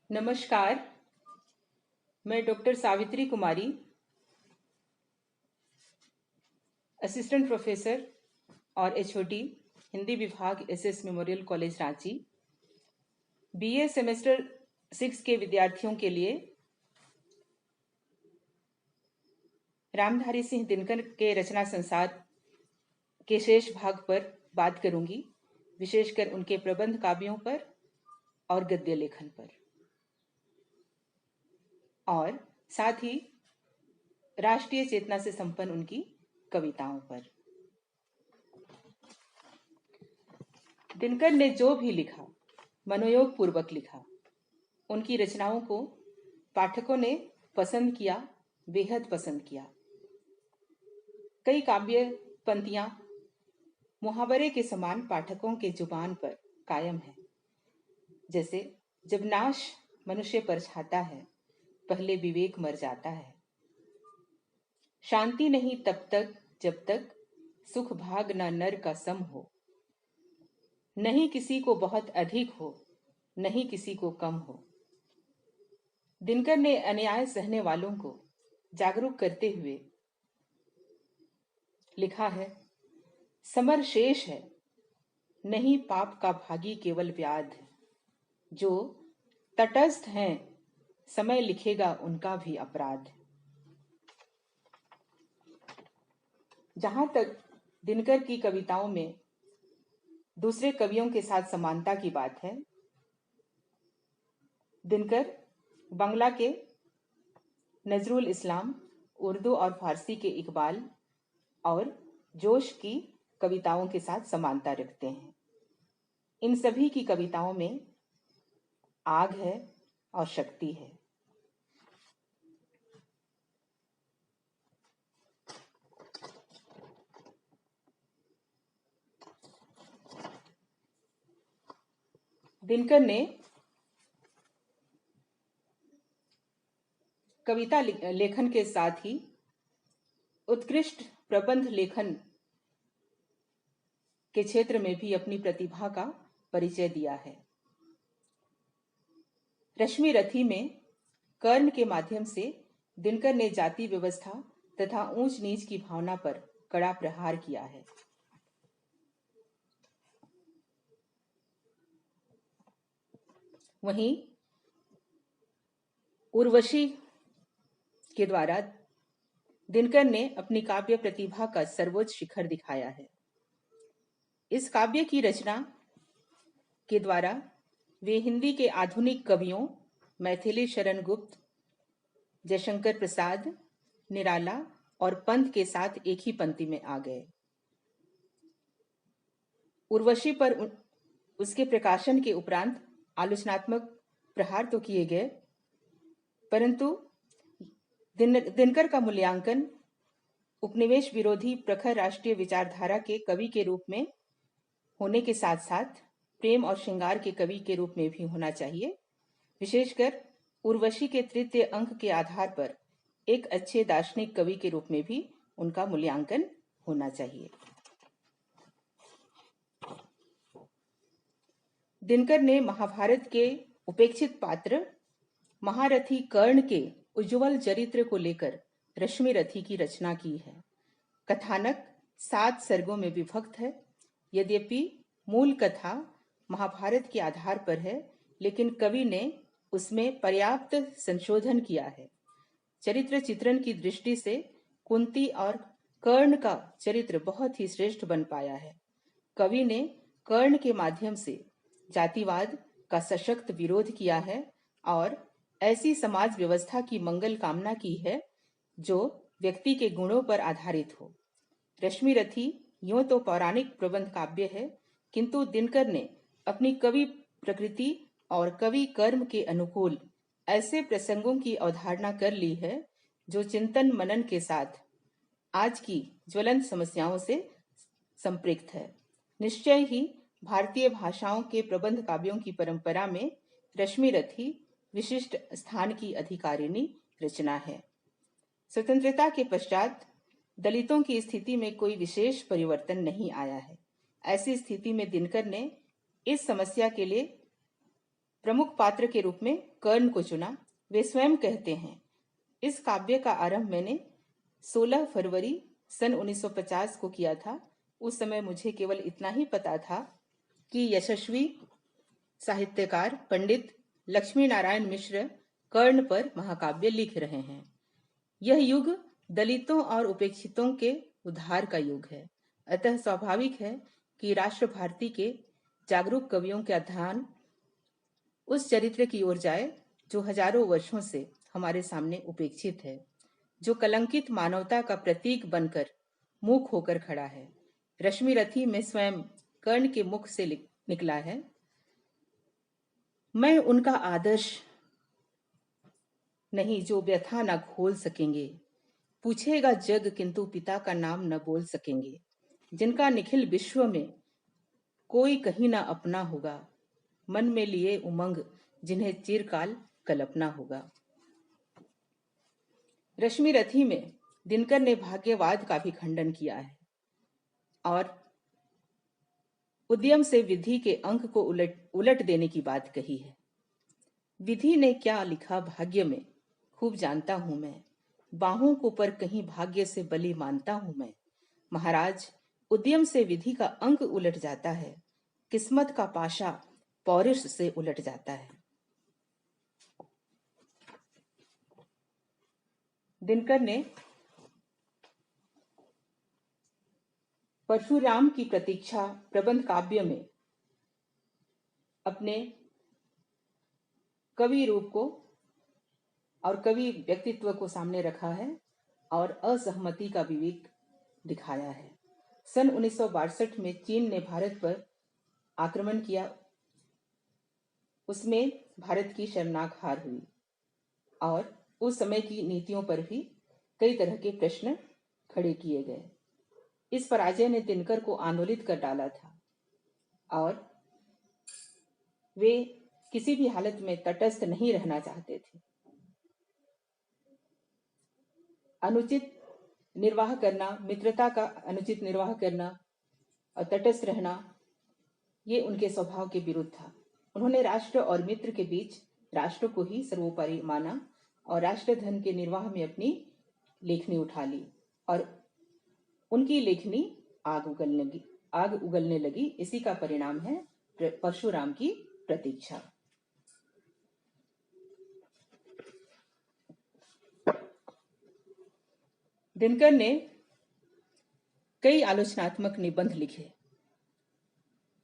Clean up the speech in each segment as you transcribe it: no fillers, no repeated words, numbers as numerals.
नमस्कार। मैं डॉक्टर सावित्री कुमारी, assistant professor और एचओडी हिंदी विभाग SS memorial college Ranchi, BA semester 6 के विद्यार्थियों के लिए रामधारी सिंह दिनकर के रचना संसार के शेष भाग पर बात करूंगी, विशेषकर उनके प्रबंध काव्यों पर और गद्य लेखन पर, और साथ ही राष्ट्रीय चेतना से संपन्न उनकी कविताओं पर। दिनकर ने जो भी लिखा, मनोयोग पूर्वक लिखा। उनकी रचनाओं को पाठकों ने पसंद किया, बेहद पसंद किया। कई काव्य पंक्तियां मुहावरे के समान पाठकों के जुबान पर कायम है, जैसे जब नाश मनुष्य पर छाता है, पहले विवेक मर जाता है। शांति नहीं तब तक जब तक सुख भाग न नर का सम हो। नहीं किसी को बहुत अधिक हो, नहीं किसी को कम हो। दिनकर ने अन्याय सहने वालों को जागरूक करते हुए लिखा है, समर शेष है, नहीं पाप का भागी केवल व्याध। जो तटस्थ हैं, समय लिखेगा उनका भी अपराध। जहां तक दिनकर की कविताओं में दूसरे कवियों के साथ समानता की बात है, दिनकर बांग्ला के नजरुल इस्लाम, उर्दू और फारसी के इकबाल और जोश की कविताओं के साथ समानता रखते हैं। इन सभी की कविताओं में आग है और शक्ति है। दिनकर ने कविता लेखन के साथ ही उत्कृष्ट प्रबंध लेखन के क्षेत्र में भी अपनी प्रतिभा का परिचय दिया है। रश्मि रथी में कर्ण के माध्यम से दिनकर ने जाति व्यवस्था तथा ऊंच नीच की भावना पर कड़ा प्रहार किया है। वहीं उर्वशी के द्वारा दिनकर ने अपनी काव्य प्रतिभा का सर्वोच्च शिखर दिखाया है। इस काव्य की रचना के द्वारा वे हिंदी के आधुनिक कवियों मैथिली शरण गुप्त, जयशंकर प्रसाद, निराला और पंत के साथ एक ही पंक्ति में आ गए। उर्वशी पर उसके प्रकाशन के उपरांत आलोचनात्मक प्रहार तो किए गए, परंतु दिनकर का मूल्यांकन उपनिवेश विरोधी प्रखर राष्ट्रीय विचारधारा के कवि के रूप में होने के साथ साथ प्रेम और श्रृंगार के कवि के रूप में भी होना चाहिए। विशेषकर उर्वशी के तृतीय अंक के आधार पर एक अच्छे दार्शनिक कवि के रूप में भी उनका मूल्यांकन होना चाहिए। दिनकर ने महाभारत के उपेक्षित पात्र महारथी कर्ण के उज्जवल चरित्र को लेकर रश्मि रथी की रचना की है। कथानक 7 सर्गों में विभक्त है। यद्यपि मूल कथा महाभारत के आधार पर है, लेकिन कवि ने उसमें पर्याप्त संशोधन किया है। चरित्र चित्रण की दृष्टि से कुंती और कर्ण का चरित्र बहुत ही श्रेष्ठ बन पाया है। कवि ने कर्ण के माध्यम से जातिवाद का सशक्त विरोध किया है और ऐसी समाज व्यवस्था की मंगल कामना की है जो व्यक्ति के गुणों पर आधारित हो। रश्मि रथी यूं तो पौराणिक प्रबंध काव्य है, किंतु दिनकर ने अपनी कवि प्रकृति और कवि कर्म के अनुकूल ऐसे प्रसंगों की अवधारणा कर ली है जो चिंतन मनन के साथ आज की ज्वलंत समस्याओं से संपृक्त है। निश्चय ही भारतीय भाषाओं के प्रबंध काव्यों की परंपरा में रश्मि रथी विशिष्ट स्थान की अधिकारिणी रचना है। स्वतंत्रता के पश्चात दलितों की स्थिति में कोई विशेष परिवर्तन नहीं आया है। ऐसी स्थिति में दिनकर ने इस समस्या के लिए प्रमुख पात्र के रूप में कर्ण को चुना। वे स्वयं कहते हैं, इस काव्य का आरंभ मैंने 16 फरवरी सन 1950 को किया था। उस समय मुझे केवल इतना ही पता था कि यशस्वी साहित्यकार पंडित लक्ष्मी नारायण मिश्र कर्ण पर महाकाव्य लिख रहे हैं। यह युग दलितों और उपेक्षितों के उद्धार का युग है। अतः स्वाभाविक है कि राष्ट्र भारती के जागरूक कवियों का ध्यान उस चरित्र की ओर जाए जो हजारों वर्षों से हमारे सामने उपेक्षित है, जो कलंकित मानवता का प्रतीक बनकर मूक होकर खड़ा है। रश्मि रथी में स्वयं कर्ण के मुख से निकला है, मैं उनका आदर्श नहीं जो व्यथा न खोल सकेंगे, पूछेगा जग किंतु पिता का नाम न बोल सकेंगे, जिनका निखिल विश्व में कोई कहीं ना अपना होगा, मन में लिए उमंग जिन्हें चिरकाल कल्पना होगा। रश्मि रथी में दिनकर ने भाग्यवाद का भी खंडन किया है और उद्यम से विधि के अंक को उलट देने की बात कही है। विधि ने क्या लिखा भाग्य में खूब जानता हूं मैं, बाहों को पर कहीं भाग्य से बलि मानता हूं मैं। महाराज, उद्यम से विधि का अंक उलट जाता है, किस्मत का पाशा पौरुष से उलट जाता है। दिनकर ने परशुराम की प्रतीक्षा प्रबंध काव्य में अपने कवि रूप को और कवि व्यक्तित्व को सामने रखा है और असहमति का विवेक दिखाया है। सन 1962 में चीन ने भारत पर आक्रमण किया, उसमें भारत की शर्मनाक हार हुई और उस समय की नीतियों पर भी कई तरह के प्रश्न खड़े किए गए। इस पराजय ने दिनकर को आंदोलित कर डाला था और वे किसी भी हालत में तटस्थ नहीं रहना चाहते थे। अनुचित निर्वाह करना, मित्रता का अनुचित निर्वाह करना और तटस्थ रहना, ये उनके स्वभाव के विरुद्ध था। उन्होंने राष्ट्र और मित्र के बीच राष्ट्र को ही सर्वोपरि माना और राष्ट्रधन के निर्वाह में अपनी लेखनी उठा ली और उनकी लेखनी आग उगलने लगी। इसी का परिणाम है परशुराम की प्रतीक्षा। दिनकर ने कई आलोचनात्मक निबंध लिखे।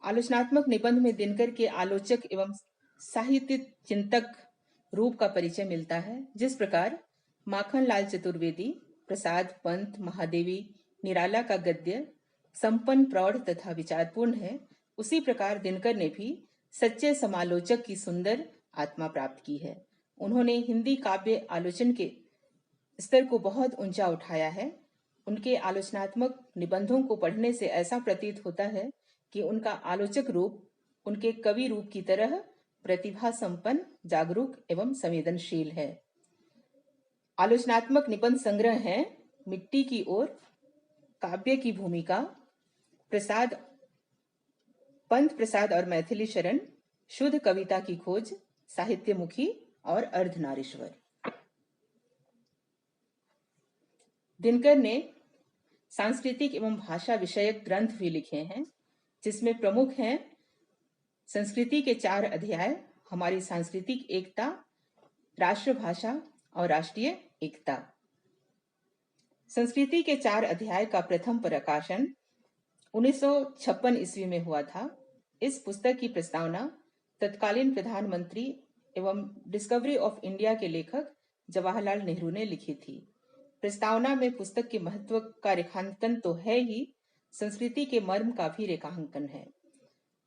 आलोचनात्मक निबंध में दिनकर के आलोचक एवं साहित्य चिंतक रूप का परिचय मिलता है। जिस प्रकार माखनलाल चतुर्वेदी, प्रसाद पंत, महादेवी निराला का गद्य संपन्न, प्रौढ़ तथा विचारपूर्ण है, उसी प्रकार दिनकर ने भी सच्चे समालोचक की सुंदर आत्मा प्राप्त की है। उन्होंने हिंदी काव्य आलोचन के स्तर को बहुत ऊंचा उठाया है। उनके आलोचनात्मक निबंधों को पढ़ने से ऐसा प्रतीत होता है कि उनका आलोचक रूप उनके कवि रूप की तरह प्रतिभा संपन्न, जागरूक एवं संवेदनशील है। आलोचनात्मक निबंध संग्रह है मिट्टी की ओर, काव्य की भूमिका, प्रसाद पंत प्रसाद और मैथिली शरण, शुद्ध कविता की खोज, साहित्यमुखी और अर्धनारीश्वर। दिनकर ने सांस्कृतिक एवं भाषा विषयक ग्रंथ भी लिखे हैं, जिसमें प्रमुख हैं संस्कृति के 4 अध्याय, हमारी सांस्कृतिक एकता, राष्ट्रभाषा और राष्ट्रीय एकता। संस्कृति के 4 अध्याय का प्रथम प्रकाशन 1956 ईस्वी में हुआ था। इस पुस्तक की प्रस्तावना तत्कालीन प्रधानमंत्री एवं डिस्कवरी ऑफ इंडिया के लेखक जवाहरलाल नेहरू ने लिखी थी। प्रस्तावना में पुस्तक के महत्व का रेखांकन तो है ही, संस्कृति के मर्म का भी रेखांकन है।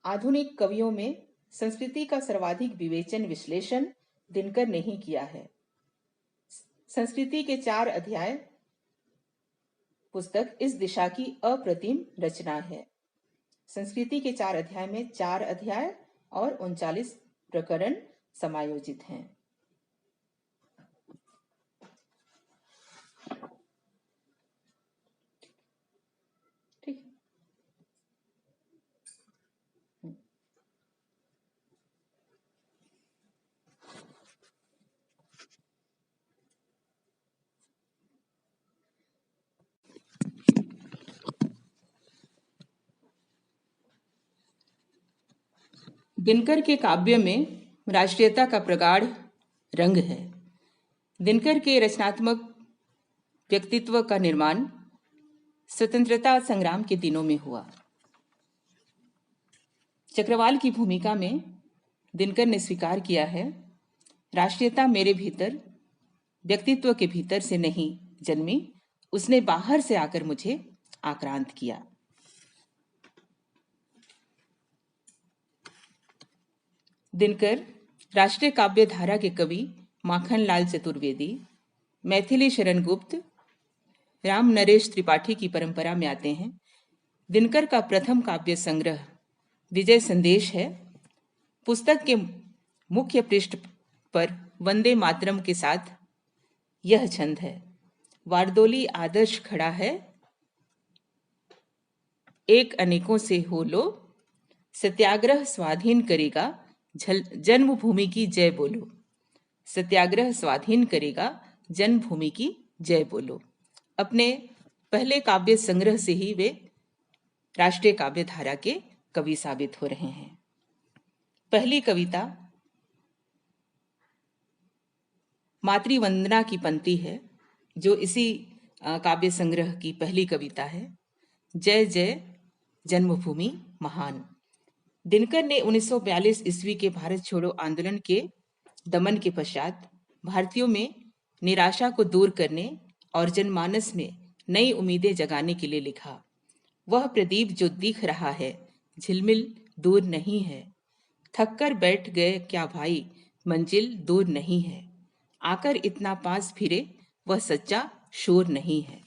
आधुनिक कवियों में संस्कृति का सर्वाधिक विवेचन विश्लेषण दिनकर ने ही किया है। संस्कृति के 4 अध्याय पुस्तक इस दिशा की अप्रतिम रचना है। संस्कृति के 4 अध्याय में 4 अध्याय और 39 प्रकरण समायोजित हैं। ठीक। दिनकर के काव्य में राष्ट्रीयता का प्रगाढ़ रंग है। दिनकर के रचनात्मक व्यक्तित्व का निर्माण स्वतंत्रता संग्राम के दिनों में हुआ। चक्रवाल की भूमिका में दिनकर ने स्वीकार किया है, राष्ट्रीयता मेरे भीतर, व्यक्तित्व के भीतर से नहीं जन्मी, उसने बाहर से आकर मुझे आक्रांत किया। दिनकर राष्ट्रीय काव्य धारा के कवि माखनलाल चतुर्वेदी, मैथिली शरण गुप्त, राम नरेश त्रिपाठी की परंपरा में आते हैं। दिनकर का प्रथम काव्य संग्रह विजय संदेश है। पुस्तक के मुख्य पृष्ठ पर वंदे मातरम के साथ यह छंद है, वारदोली आदर्श खड़ा है, एक अनेकों से हो लो, सत्याग्रह स्वाधीन करेगा, जन्मभूमि की जय बोलो। सत्याग्रह स्वाधीन करेगा, जन्मभूमि की जय बोलो। अपने पहले काव्य संग्रह से ही वे राष्ट्रीय काव्य धारा के कवि साबित हो रहे हैं। पहली कविता मातृवंदना की पंक्ति है, जो इसी काव्य संग्रह की पहली कविता है। जय जय जन्मभूमि महान। दिनकर ने 1942 ईस्वी के भारत छोड़ो आंदोलन के दमन के पश्चात भारतीयों में निराशा को दूर करने और जनमानस में नई उम्मीदें जगाने के लिए लिखा। वह प्रदीप जो दिख रहा है, झिलमिल दूर नहीं है, थक कर बैठ गए क्या भाई, मंजिल दूर नहीं है, आकर इतना पास फिरे वह सच्चा शोर नहीं है।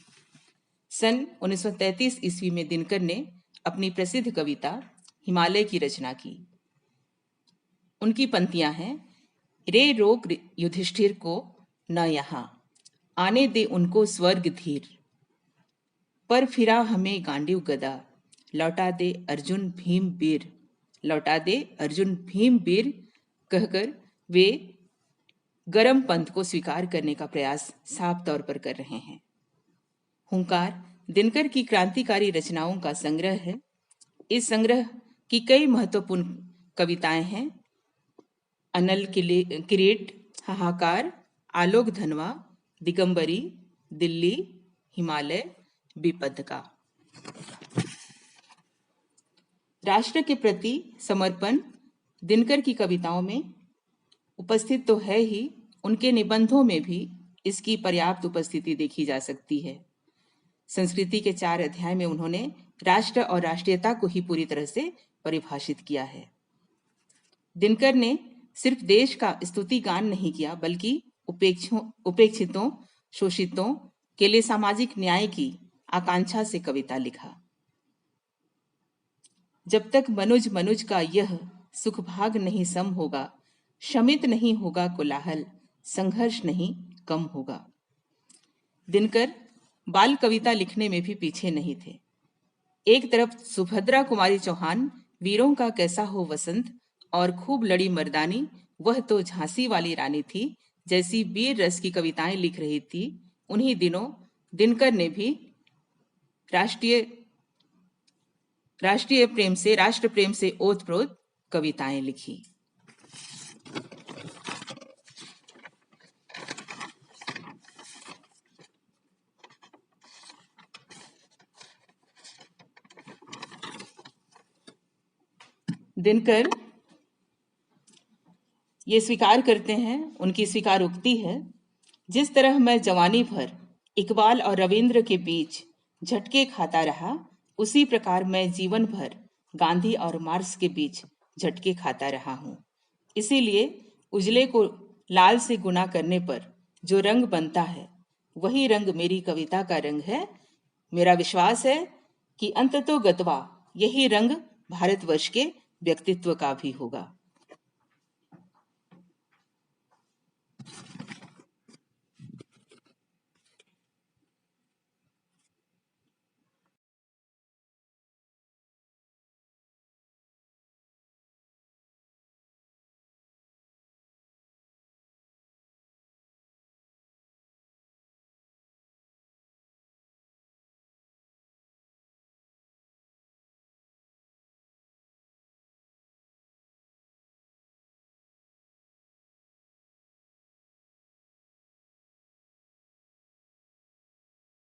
सन 1933 ईस्वी में दिनकर ने अपनी प्रसिद्ध कविता हिमालय की रचना की। उनकी पंक्तियां हैं, रे रोक युधिष्ठिर को न यहाँ, आने दे उनको स्वर्ग धीर, पर फिरा हमें गांडीव गदा, लौटा दे अर्जुन भीम वीर, लौटा दे अर्जुन भीम वीर कहकर वे गरम पंथ को स्वीकार करने का प्रयास साफ तौर पर कर रहे हैं। हुंकार दिनकर की क्रांतिकारी रचनाओं का संग्रह है। इस संग्रह की कई महत्वपूर्ण कविताएं हैं, अनल किरीट, हाहाकार, आलोक धनवा, दिगंबरी, दिल्ली, हिमालय, विपद का। राष्ट्र के प्रति समर्पण दिनकर की कविताओं में उपस्थित तो है ही, उनके निबंधों में भी इसकी पर्याप्त उपस्थिति देखी जा सकती है। संस्कृति के 4 अध्याय में उन्होंने राष्ट्र और राष्ट्रीयता को ही पूरी तरह से परिभाषित किया है। दिनकर ने सिर्फ देश का स्तुति गान नहीं किया, बल्कि उपेक्षितों, शोषितों के लिए सामाजिक न्याय की आकांक्षा से कविता लिखा। जब तक मनुज का यह सुख भाग नहीं सम होगा, शमित नहीं होगा कोलाहल, संघर्ष नहीं कम होगा। दिनकर बाल कविता लिखने में भी पीछे नहीं थे। एक तरफ सुभद्रा कुमारी चौहान, वीरों का कैसा हो वसंत और खूब लड़ी मर्दानी, वह तो झांसी वाली रानी थी, जैसी वीर रस की कविताएं लिख रही थी। उन्हीं दिनों दिनकर ने भी राष्ट्रीय प्रेम से, राष्ट्र प्रेम से ओतप्रोत कविताएं लिखी। दिनकर ये स्वीकार करते हैं, उनकी स्वीकारोक्ति है, जिस तरह मैं जवानी भर इकबाल और रविंद्र के बीच झटके खाता रहा, उसी प्रकार मैं जीवन भर गांधी और मार्क्स के बीच झटके खाता रहा हूं। इसीलिए उजले को लाल से गुना करने पर जो रंग बनता है, वही रंग मेरी कविता का रंग है। मेरा विश्वास है कि अंततोगत्वा यही रंग भारतवर्ष के व्यक्तित्व का भी होगा।